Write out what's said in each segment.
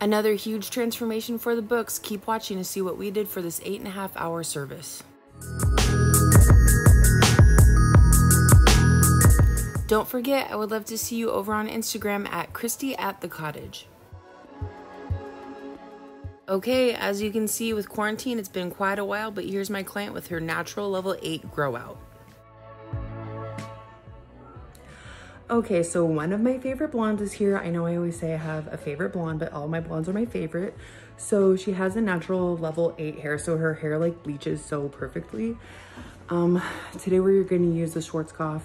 Another huge transformation for the books. Keep watching to see what we did for this 8.5-hour service. Don't forget, I would love to see you over on Instagram at Christy@thecottage. Okay, as you can see with quarantine, it's been quite a while, but here's my client with her natural level 8 grow out. Okay, so one of my favorite blondes is here. I know I always say I have a favorite blonde, but all my blondes are my favorite. So she has a natural level 8 hair, so her hair like bleaches so perfectly. Today we're gonna use the Schwarzkopf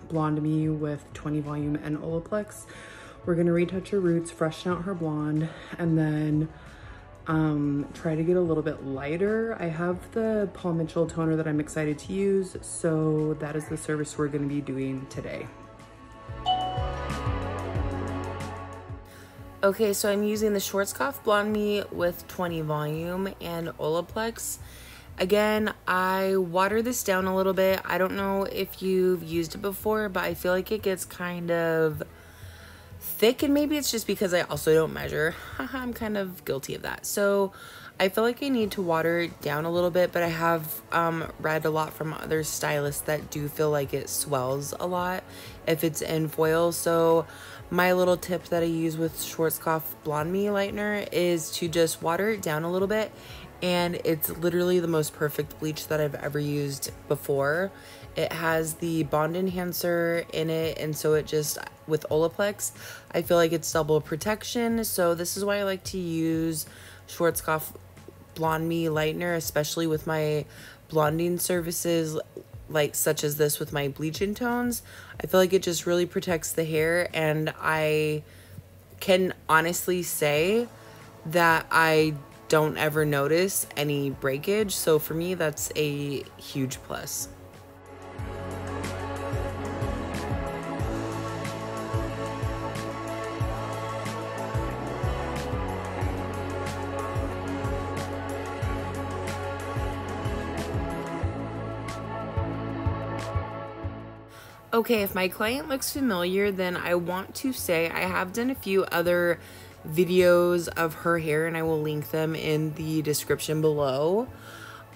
Blonde Me with 20 volume and Olaplex. We're gonna retouch her roots, freshen out her blonde, and then try to get a little bit lighter. I have the Paul Mitchell toner that I'm excited to use, so that is the service we're gonna be doing today. Okay, so I'm using the Schwarzkopf Blonde Me with 20 volume and Olaplex. Again, I water this down a little bit. I don't know if you've used it before, but I feel like it gets kind of thick, and maybe it's just because I also don't measure. I'm kind of guilty of that. So I feel like I need to water it down a little bit, but I have read a lot from other stylists that do feel like it swells a lot if it's in foil. So my little tip that I use with Schwarzkopf Blonde Me lightener is to just water it down a little bit, and it's literally the most perfect bleach that I've ever used before. It has the bond enhancer in it, and so it just, with Olaplex, I feel like it's double protection. So this is why I like to use Schwarzkopf Blonde Me lightener, especially with my blonding services, like such as this with my bleaching tones. I feel like it just really protects the hair, and I can honestly say that I don't ever notice any breakage. So for me, that's a huge plus. Okay, if my client looks familiar, then I want to say I have done a few other videos of her hair, and I will link them in the description below.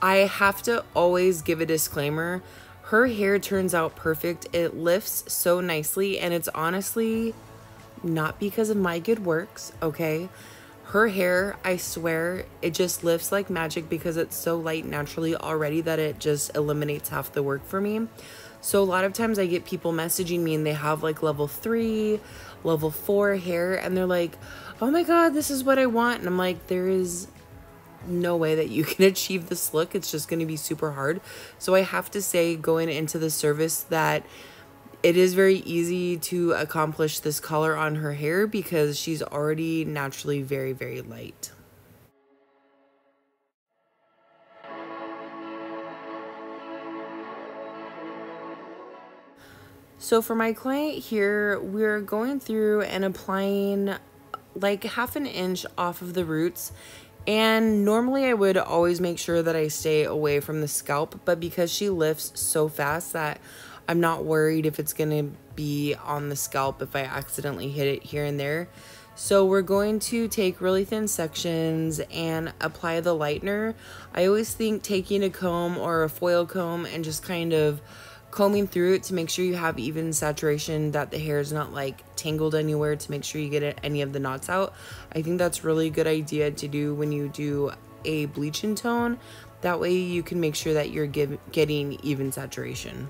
I have to always give a disclaimer. Her hair turns out perfect. It lifts so nicely, and it's honestly not because of my good works, okay? Her hair, I swear, it just lifts like magic because it's so light naturally already that it just eliminates half the work for me. So a lot of times I get people messaging me and they have like level 3, level 4 hair, and they're like, oh my God, this is what I want. And I'm like, there is no way that you can achieve this look. It's just going to be super hard. So I have to say, going into the service, that it is very easy to accomplish this color on her hair because she's already naturally very, very light. So for my client here, we're going through and applying like 1/2 inch off of the roots. And normally I would always make sure that I stay away from the scalp, but because she lifts so fast that I'm not worried if it's gonna be on the scalp if I accidentally hit it here and there. So we're going to take really thin sections and apply the lightener. I always think taking a comb or a foil comb and just kind of combing through it to make sure you have even saturation, that the hair is not like tangled anywhere, to make sure you get any of the knots out. I think that's really a good idea to do when you do a bleaching tone. That way you can make sure that you're getting even saturation.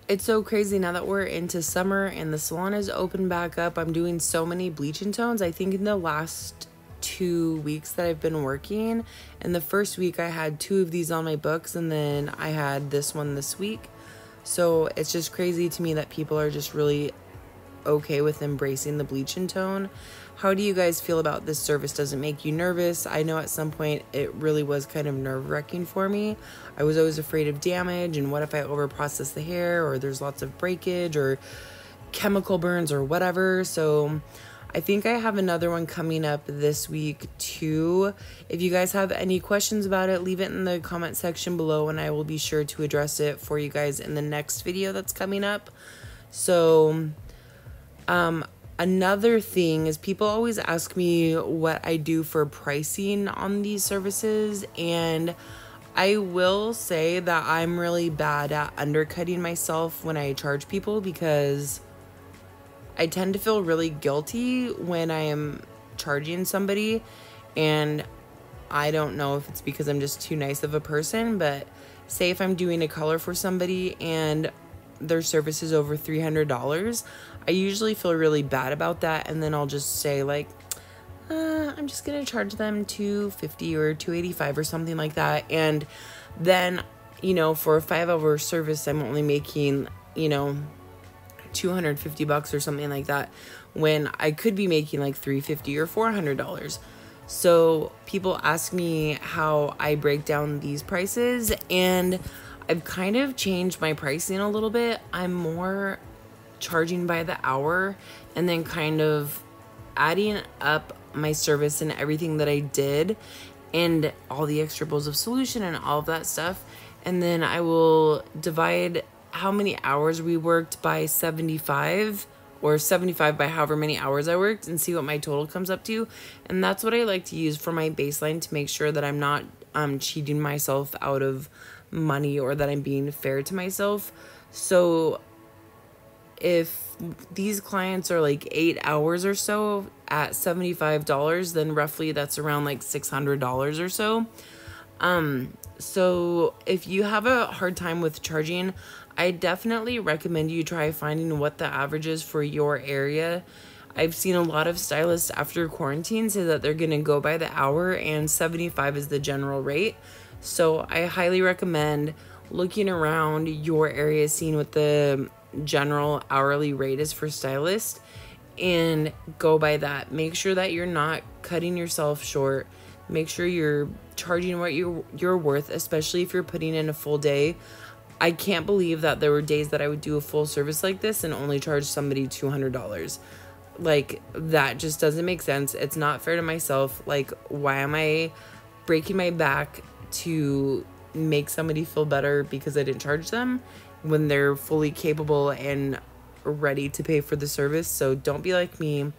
It's so crazy now that we're into summer and the salon is open back up. I'm doing so many bleaching tones. I think in the last 2 weeks that I've been working, in the first week I had 2 of these on my books, and then I had this one this week. So it's just crazy to me that people are just really okay with embracing the bleaching tone. How do you guys feel about this service? Does it make you nervous? I know at some point it really was kind of nerve-wracking for me. I was always afraid of damage, and what if I overprocess the hair, or there's lots of breakage or chemical burns or whatever. So I think I have another one coming up this week too. If you guys have any questions about it, leave it in the comment section below and I will be sure to address it for you guys in the next video that's coming up. So, another thing is people always ask me what I do for pricing on these services, and I will say that I'm really bad at undercutting myself when I charge people because I tend to feel really guilty when I am charging somebody, and I don't know if it's because I'm just too nice of a person, but say if I'm doing a color for somebody and their service is over $300, I usually feel really bad about that, and then I'll just say like, I'm just gonna charge them $250 or $285 or something like that, and then, you know, for a 5-hour service, I'm only making, you know, $250 or something like that, when I could be making like $350 or $400. So people ask me how I break down these prices, and I've kind of changed my pricing a little bit. I'm more charging by the hour and then kind of adding up my service and everything that I did and all the extra bowls of solution and all of that stuff, and then I will divide how many hours we worked by 75, or 75 by however many hours I worked, and see what my total comes up to. And that's what I like to use for my baseline to make sure that I'm not cheating myself out of money, or that I'm being fair to myself. So if these clients are like 8 hours or so at $75, then roughly that's around like $600 or so. So if you have a hard time with charging, I definitely recommend you try finding what the average is for your area. I've seen a lot of stylists after quarantine say that they're going to go by the hour, and 75 is the general rate. So I highly recommend looking around your area, seeing what the general hourly rate is for stylists, and go by that. Make sure that you're not cutting yourself short. Make sure you're charging what you're worth, especially if you're putting in a full day. I can't believe that there were days that I would do a full service like this and only charge somebody $200. Like, that just doesn't make sense. It's not fair to myself. Like, why am I breaking my back to make somebody feel better because I didn't charge them when they're fully capable and ready to pay for the service? So don't be like me.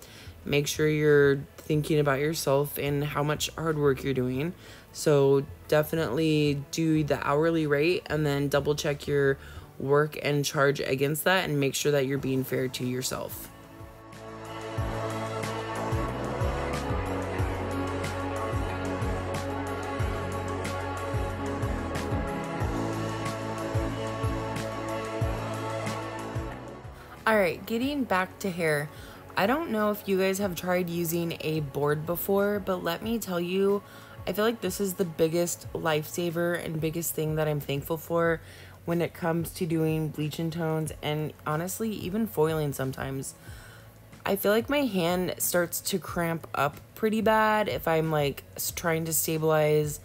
Make sure you're thinking about yourself and how much hard work you're doing. So definitely do the hourly rate, and then double check your work and charge against that, and make sure that you're being fair to yourself. Alright, getting back to hair. I don't know if you guys have tried using a board before, but let me tell you, I feel like this is the biggest lifesaver and biggest thing that I'm thankful for when it comes to doing bleach and tones, and honestly, even foiling sometimes. I feel like my hand starts to cramp up pretty bad if I'm like trying to stabilize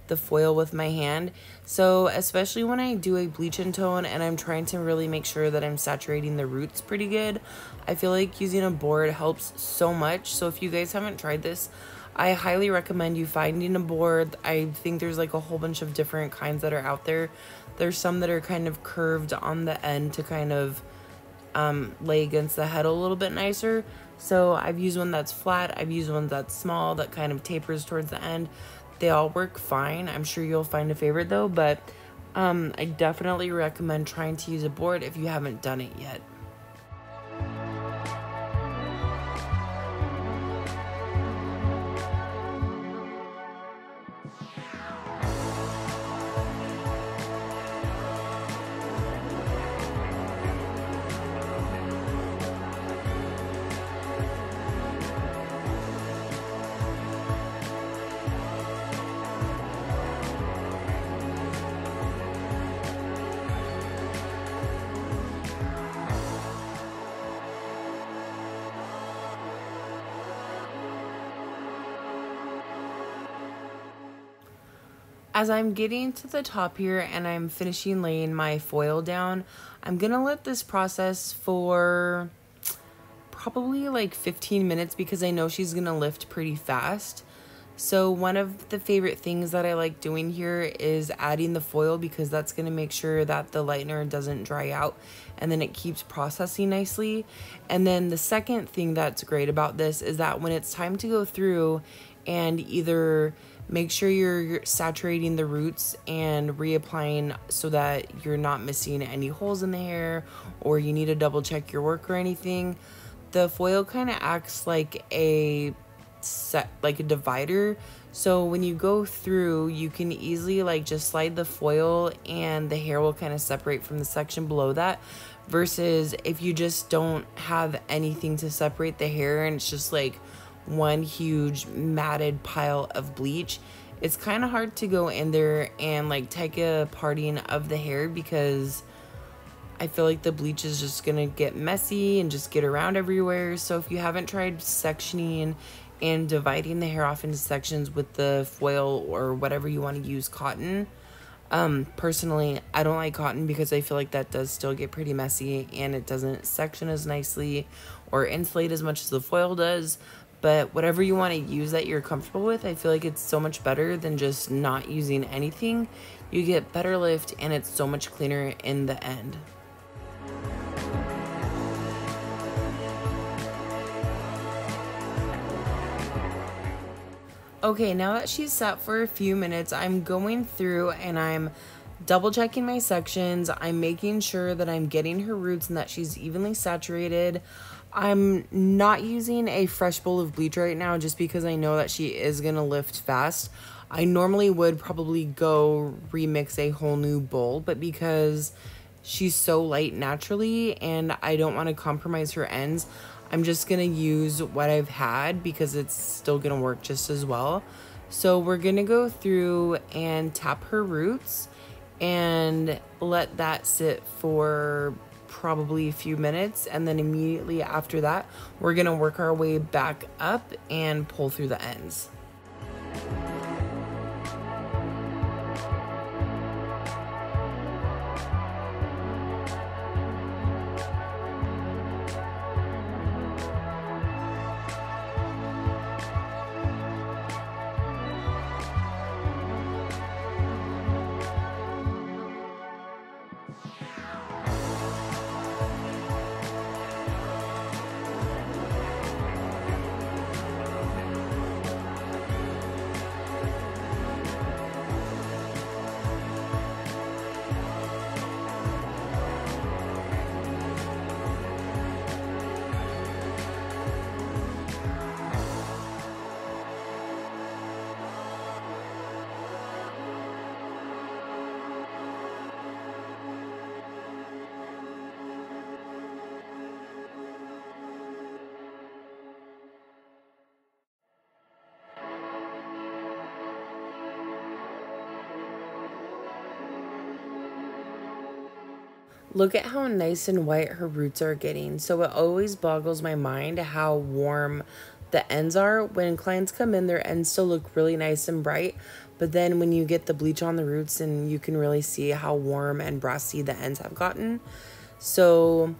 the foil with my hand. So especially when I do a bleach and tone and I'm trying to really make sure that I'm saturating the roots pretty good, I feel like using a board helps so much. So if you guys haven't tried this, I highly recommend you finding a board. I think there's like a whole bunch of different kinds that are out there. There's some that are kind of curved on the end to kind of lay against the head a little bit nicer. So I've used one that's flat. I've used one that's small that kind of tapers towards the end. They all work fine. I'm sure you'll find a favorite though, but I definitely recommend trying to use a board if you haven't done it yet. As I'm getting to the top here and I'm finishing laying my foil down, I'm gonna let this process for probably like 15 minutes because I know she's gonna lift pretty fast. So one of the favorite things that I like doing here is adding the foil, because that's going to make sure that the lightener doesn't dry out and then it keeps processing nicely. And then the second thing that's great about this is that when it's time to go through and either make sure you're saturating the roots and reapplying so that you're not missing any holes in the hair, or you need to double check your work or anything, the foil kind of acts like a divider. So when you go through, you can easily like just slide the foil and the hair will kind of separate from the section below that, versus if you just don't have anything to separate the hair and it's just like one huge matted pile of bleach, it's kind of hard to go in there and like take a parting of the hair, because I feel like the bleach is just gonna get messy and just get around everywhere. So if you haven't tried sectioning and dividing the hair off into sections with the foil or whatever you want to use, cotton, personally I don't like cotton because I feel like that does still get pretty messy and it doesn't section as nicely or insulate as much as the foil does. But whatever you want to use that you're comfortable with, I feel like it's so much better than just not using anything. You get better lift and it's so much cleaner in the end. Okay, now that she's sat for a few minutes, I'm going through and I'm double checking my sections. I'm making sure that I'm getting her roots and that she's evenly saturated. I'm not using a fresh bowl of bleach right now just because I know that she is going to lift fast. I normally would probably go remix a whole new bowl, but because she's so light naturally and I don't want to compromise her ends, I'm just going to use what I've had because it's still going to work just as well. So we're going to go through and tap her roots and let that sit for probably a few minutes. And then immediately after that, we're going to work our way back up and pull through the ends. Look at how nice and white her roots are getting. So it always boggles my mind how warm the ends are. When clients come in, their ends still look really nice and bright, but then when you get the bleach on the roots, and you can really see how warm and brassy the ends have gotten. So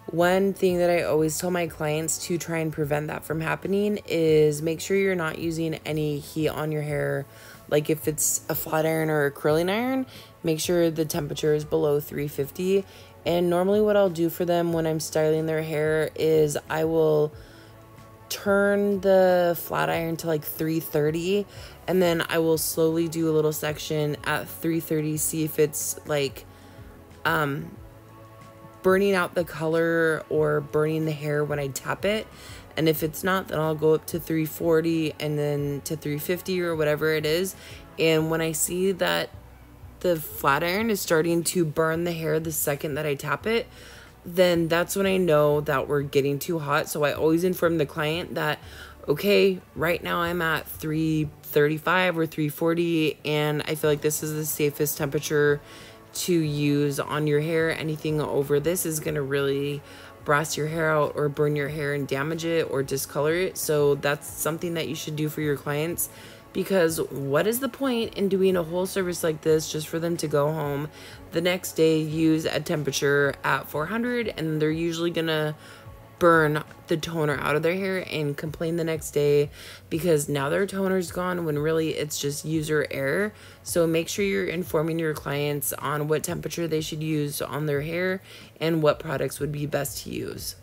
one thing that I always tell my clients to try and prevent that from happening is make sure you're not using any heat on your hair. Like if it's a flat iron or a curling iron, make sure the temperature is below 350. And normally what I'll do for them when I'm styling their hair is I will turn the flat iron to like 330, and then I will slowly do a little section at 330, see if it's like burning out the color or burning the hair when I tap it. And if it's not, then I'll go up to 340 and then to 350 or whatever it is. And when I see that the flat iron is starting to burn the hair the second that I tap it, then that's when I know that we're getting too hot. So I always inform the client that, okay, right now I'm at 335 or 340, and I feel like this is the safest temperature to use on your hair. Anything over this is going to really brass your hair out or burn your hair and damage it or discolor it. So that's something that you should do for your clients, because what is the point in doing a whole service like this just for them to go home the next day, use a temperature at 400, and they're usually gonna burn the toner out of their hair and complain the next day because now their toner's gone when really it's just user error. So make sure you're informing your clients on what temperature they should use on their hair and what products would be best to use.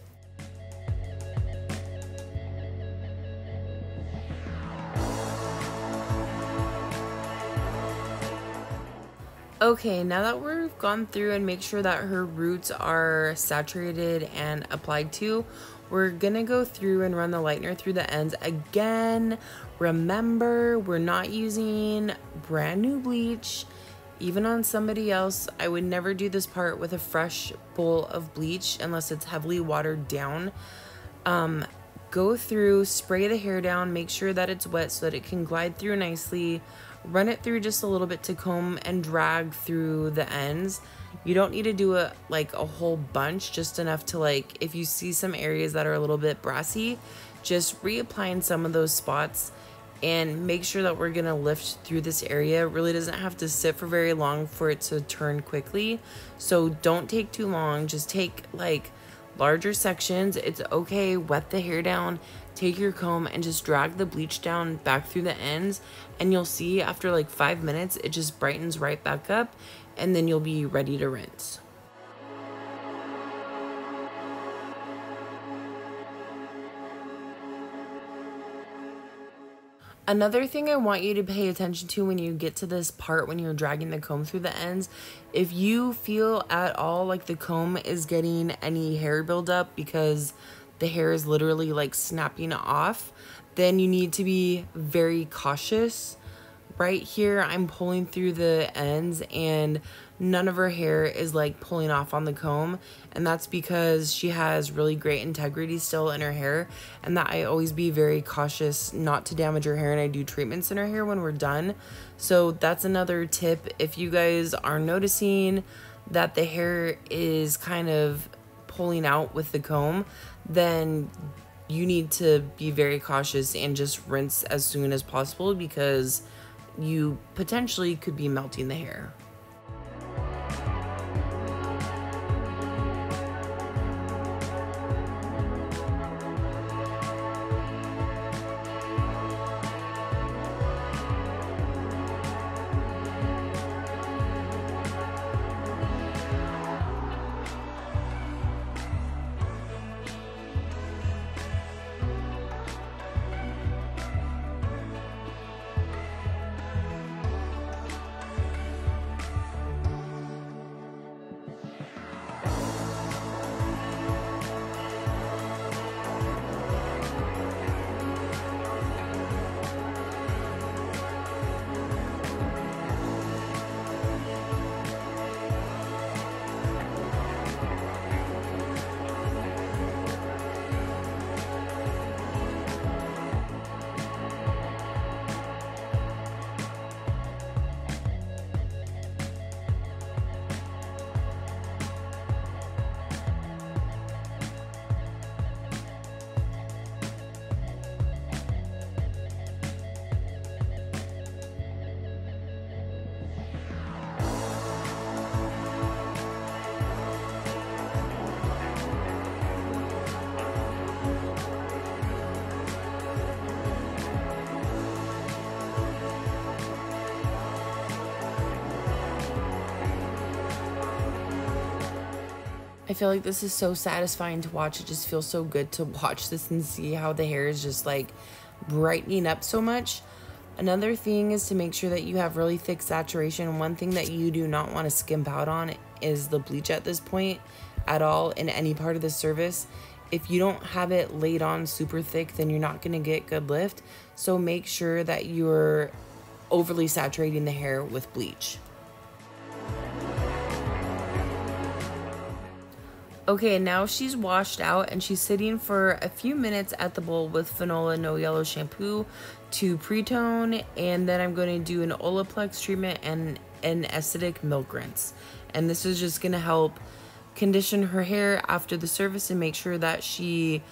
Okay, now that we've gone through and make sure that her roots are saturated and applied to, we're gonna go through and run the lightener through the ends again. Remember, we're not using brand new bleach. Even on somebody else, I would never do this part with a fresh bowl of bleach unless it's heavily watered down. Go through, spray the hair down, make sure that it's wet so that it can glide through nicely. Run it through just a little bit to comb and drag through the ends. You don't need to do a whole bunch, just enough to if you see some areas that are a little bit brassy, just reapplying some of those spots and make sure that we're gonna lift through this area. It really doesn't have to sit for very long for it to turn quickly. So don't take too long, just take larger sections. It's okay, wet the hair down, take your comb and just drag the bleach down back through the ends, and you'll see after 5 minutes it just brightens right back up, and then you'll be ready to rinse. Another thing I want you to pay attention to when you get to this part, when you're dragging the comb through the ends, if you feel at all like the comb is getting any hair buildup because the hair is literally snapping off, then you need to be very cautious. Right here, I'm pulling through the ends and none of her hair is pulling off on the comb, and that's because she has really great integrity still in her hair, and that I always be very cautious not to damage her hair, and I do treatments in her hair when we're done. So that's another tip. If you guys are noticing that the hair is kind of pulling out with the comb, then you need to be very cautious and just rinse as soon as possible because you potentially could be melting the hair. I feel like this is so satisfying to watch. It just feels so good to watch this and see how the hair is just brightening up so much. Another thing is to make sure that you have really thick saturation. One thing that you do not want to skimp out on is the bleach at this point at all in any part of the service. If you don't have it laid on super thick, then you're not going to get good lift. So make sure that you're overly saturating the hair with bleach. Okay, now she's washed out and she's sitting for a few minutes at the bowl with Fanola No Yellow shampoo to pre-tone, and then I'm going to do an Olaplex treatment and an acidic milk rinse. And this is just going to help condition her hair after the service and make sure that she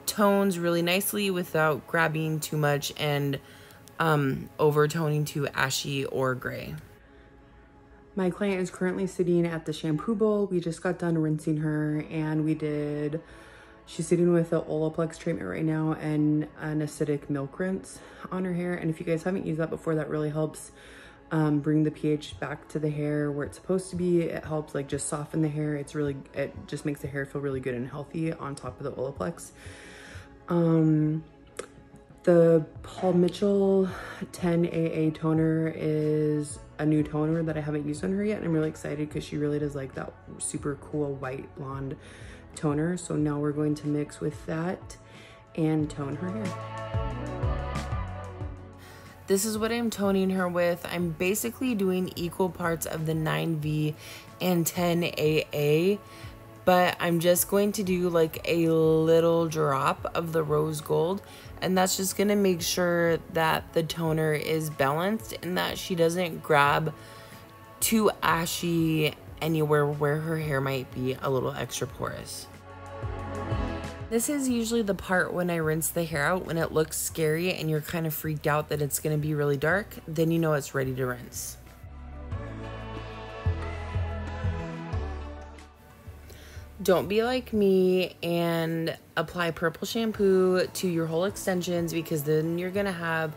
tones really nicely without grabbing too much and overtoning to ashy or gray. My client is currently sitting at the shampoo bowl. We just got done rinsing her and we did She's sitting with the Olaplex treatment right now and an acidic milk rinse on her hair. And if you guys haven't used that before, that really helps bring the pH back to the hair where it's supposed to be. It helps like just soften the hair. It just makes the hair feel really good and healthy on top of the Olaplex. The Paul Mitchell 10 AA toner is a new toner that I haven't used on her yet. And I'm really excited because she really does like that super cool white blonde toner. So now we're going to mix with that and tone her hair. This is what I'm toning her with. I'm basically doing equal parts of the 9V and 10AA, but I'm just going to do like a little drop of the rose gold, and that's just gonna make sure that the toner is balanced and that she doesn't grab too ashy anywhere where her hair might be a little extra porous. This is usually the part when I rinse the hair out, when it looks scary and you're kind of freaked out that it's going to be really dark, then you know it's ready to rinse. Don't be like me and apply purple shampoo to your whole extensions, because then you're going to have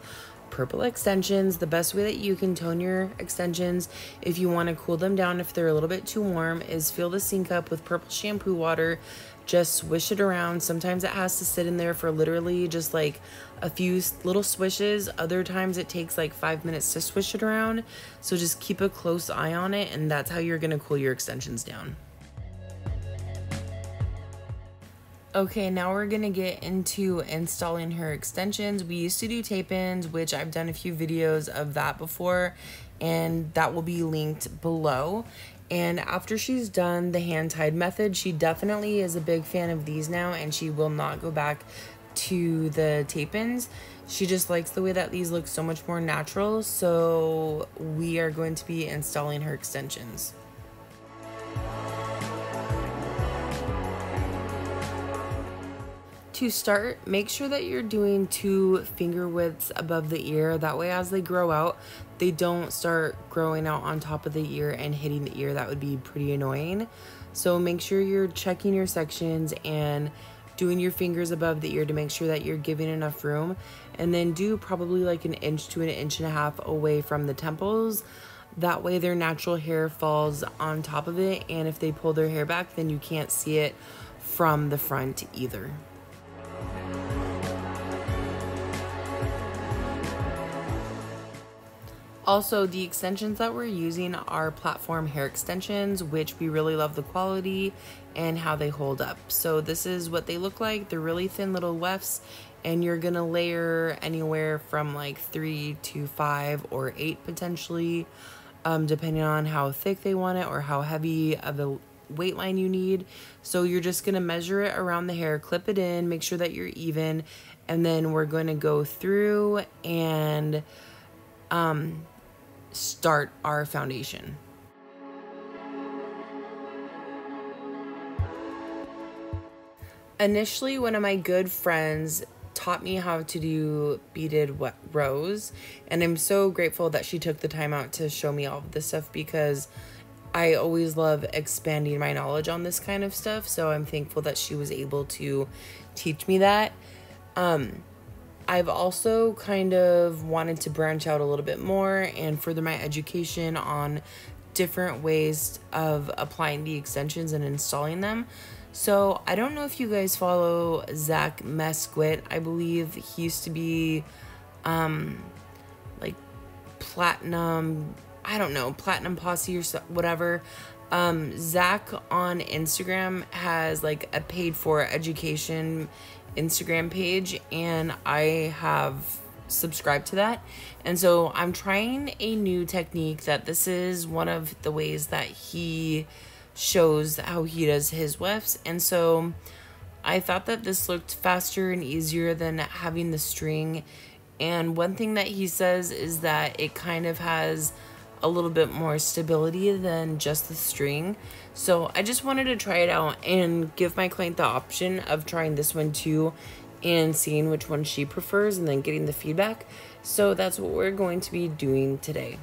purple extensions. The best way that you can tone your extensions, if you want to cool them down if they're a little bit too warm, is fill the sink up with purple shampoo water. Just swish it around. Sometimes it has to sit in there for literally just like a few little swishes. Other times it takes like 5 minutes to swish it around. So just keep a close eye on it, and that's how you're going to cool your extensions down. Okay, now we're gonna get into installing her extensions. We used to do tape-ins, which I've done a few videos of that before, and that will be linked below. And after she's done the hand-tied method, she definitely is a big fan of these now, and she will not go back to the tape-ins. She just likes the way that these look so much more natural, so we are going to be installing her extensions. To start, make sure that you're doing 2 finger widths above the ear. That way as they grow out, they don't start growing out on top of the ear and hitting the ear. That would be pretty annoying. So make sure you're checking your sections and doing your fingers above the ear to make sure that you're giving enough room. And then do probably like 1 inch to 1.5 inches away from the temples. That way their natural hair falls on top of it, and if they pull their hair back, then you can't see it from the front either. Also, the extensions that we're using are platform hair extensions, which we really love the quality and how they hold up. So this is what they look like. They're really thin little wefts, and you're gonna layer anywhere from like 3 to 5 or 8 potentially, depending on how thick they want it or how heavy of a weight line you need. So you're just gonna measure it around the hair, clip it in, make sure that you're even, and then we're gonna go through and start our foundation. Initially, one of my good friends taught me how to do beaded wet rose, and I'm so grateful that she took the time out to show me all of this stuff, because I always love expanding my knowledge on this kind of stuff. So I'm thankful that she was able to teach me that. I've also kind of wanted to branch out a little bit more and further my education on different ways of applying the extensions and installing them. So I don't know if you guys follow Zach Mesquit. I believe he used to be like platinum, I don't know, platinum posse or whatever. Zach on Instagram has like a paid for education Instagram page, and I have subscribed to that. And so I'm trying a new technique that this is one of the ways that he shows how he does his wefts. And so I thought that this looked faster and easier than having the string. And one thing that he says is that it kind of has a little bit more stability than just the string. So I just wanted to try it out and give my client the option of trying this one too and seeing which one she prefers and then getting the feedback. So that's what we're going to be doing today.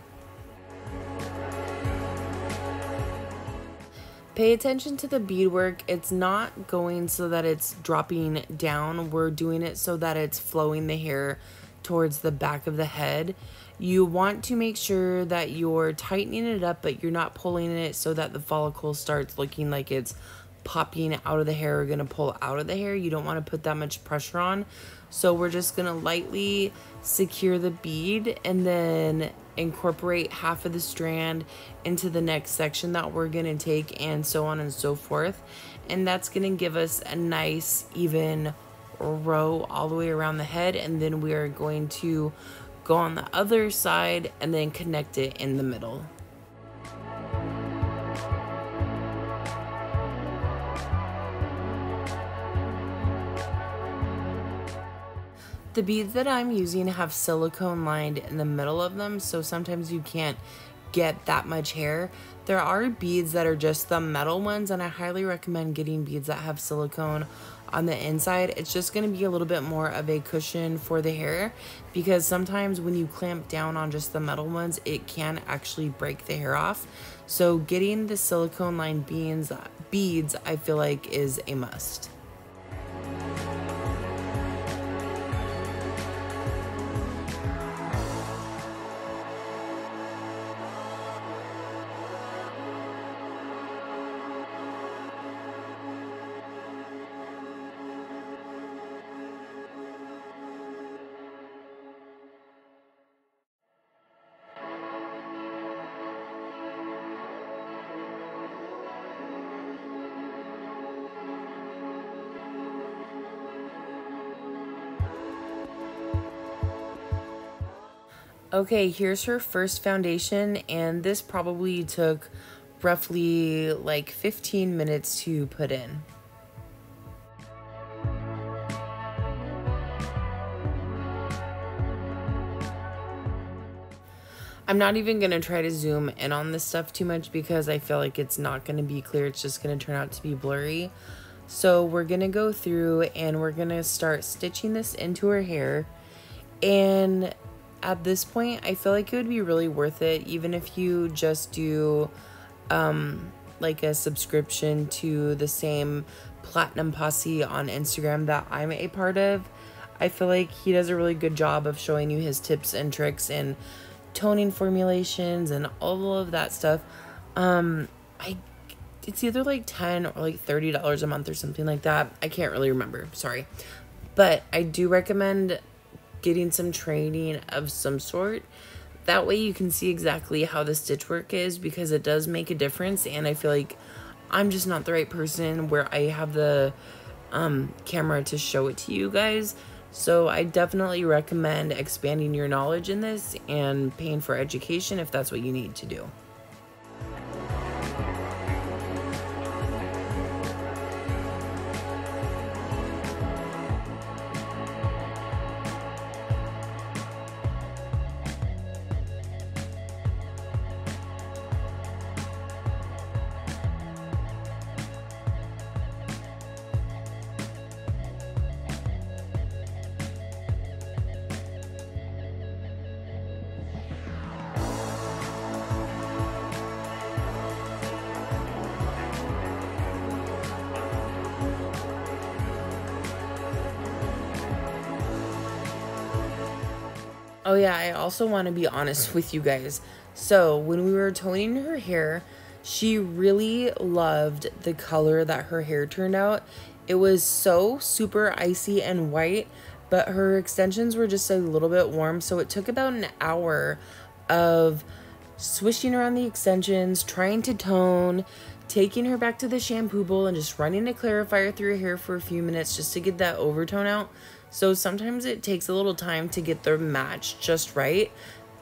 Pay attention to the beadwork. It's not going so that it's dropping down. We're doing it so that it's flowing the hair towards the back of the head. You want to make sure that you're tightening it up, but you're not pulling it so that the follicle starts looking like it's popping out of the hair or gonna pull out of the hair. You don't want to put that much pressure on. So we're just gonna lightly secure the bead and then incorporate half of the strand into the next section that we're gonna take, and so on and so forth. And that's gonna give us a nice even row all the way around the head, and then we are going to go on the other side and then connect it in the middle. The beads that I'm using have silicone lined in the middle of them, so sometimes you can't get that much hair. There are beads that are just the metal ones, and I highly recommend getting beads that have silicone on the inside. It's just going to be a little bit more of a cushion for the hair, because sometimes when you clamp down on just the metal ones, it can actually break the hair off. So getting the silicone lined beads I feel like is a must. Okay, here's her first foundation, and this probably took roughly like 15 minutes to put in. I'm not even going to try to zoom in on this stuff too much because I feel like it's not going to be clear. It's just going to turn out to be blurry. So we're going to go through and we're going to start stitching this into her hair. And at this point, I feel like it would be really worth it, even if you just do like a subscription to the same Platinum Posse on Instagram that I'm a part of. I feel like he does a really good job of showing you his tips and tricks and toning formulations and all of that stuff. It's either like $10 or like $30 a month or something like that. I can't really remember, sorry. But I do recommend getting some training of some sort. That way you can see exactly how the stitch work is, because it does make a difference. And I feel like I'm just not the right person where I have the camera to show it to you guys. So I definitely recommend expanding your knowledge in this and paying for education if that's what you need to do. Oh yeah, I also want to be honest with you guys. So when we were toning her hair, she really loved the color that her hair turned out. It was so super icy and white, but her extensions were just a little bit warm. So it took about an hour of swishing around the extensions, trying to tone, taking her back to the shampoo bowl and just running a clarifier through her hair for a few minutes just to get that overtone out. So sometimes it takes a little time to get the match just right,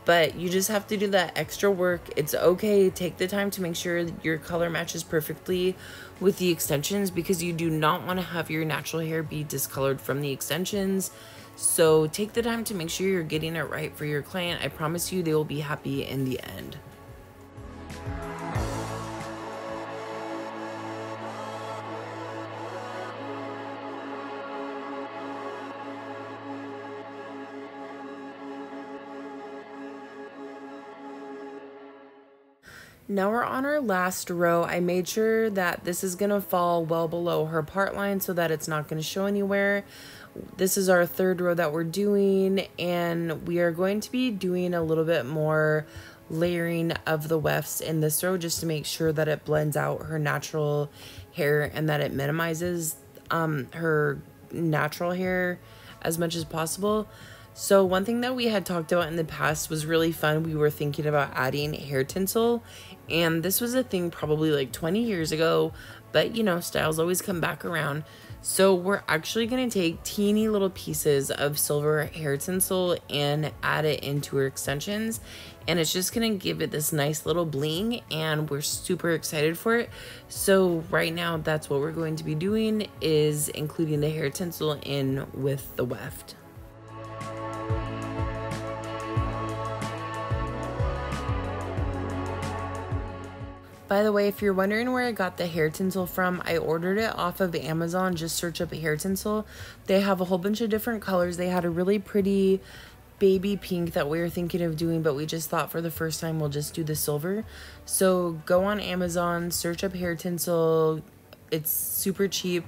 but you just have to do that extra work. It's okay. Take the time to make sure your color matches perfectly with the extensions, because you do not want to have your natural hair be discolored from the extensions. So take the time to make sure you're getting it right for your client. I promise you they will be happy in the end. Now we're on our last row. I made sure that this is gonna fall well below her part line so that it's not gonna show anywhere. This is our third row that we're doing, and we are going to be doing a little bit more layering of the wefts in this row just to make sure that it blends out her natural hair and that it minimizes her natural hair as much as possible. So one thing that we had talked about in the past was really fun. We were thinking about adding hair tinsel, and this was a thing probably like 20 years ago, but you know, styles always come back around. So we're actually going to take teeny little pieces of silver hair tinsel and add it into her extensions, and it's just going to give it this nice little bling, and we're super excited for it. So right now that's what we're going to be doing, is including the hair tinsel in with the weft. By the way, if you're wondering where I got the hair tinsel from, I ordered it off of Amazon. Just search up hair tinsel. They have a whole bunch of different colors. They had a really pretty baby pink that we were thinking of doing, but we just thought for the first time we'll just do the silver. So go on Amazon, search up hair tinsel. It's super cheap.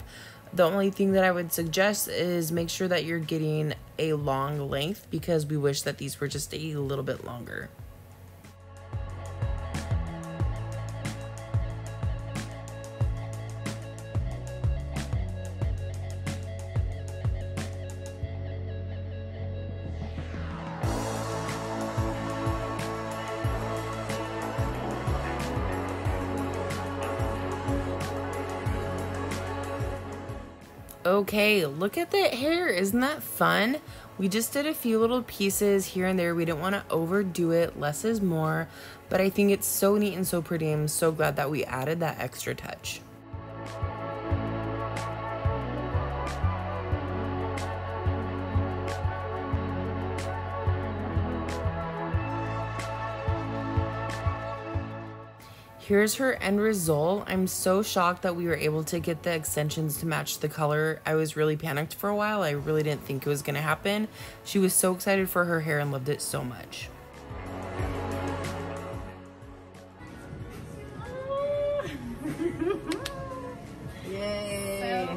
The only thing that I would suggest is make sure that you're getting a long length, because we wish that these were just a little bit longer. Okay, look at that hair. Isn't that fun? We just did a few little pieces here and there. We didn't want to overdo it. Less is more. But I think it's so neat and so pretty. I'm so glad that we added that extra touch. Here's her end result. I'm so shocked that we were able to get the extensions to match the color. I was really panicked for a while. I really didn't think it was gonna happen. She was so excited for her hair and loved it so much. Yay!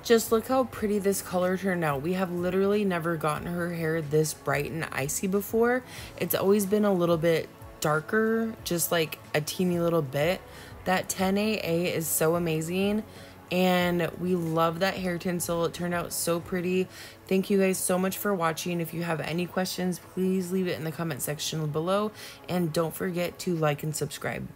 Just look how pretty this color turned out. We have literally never gotten her hair this bright and icy before. It's always been a little bit darker, just like a teeny little bit. That 10AA is so amazing, and we love that hair tinsel. It turned out so pretty. Thank you guys so much for watching. If you have any questions, please leave it in the comment section below, and don't forget to like and subscribe.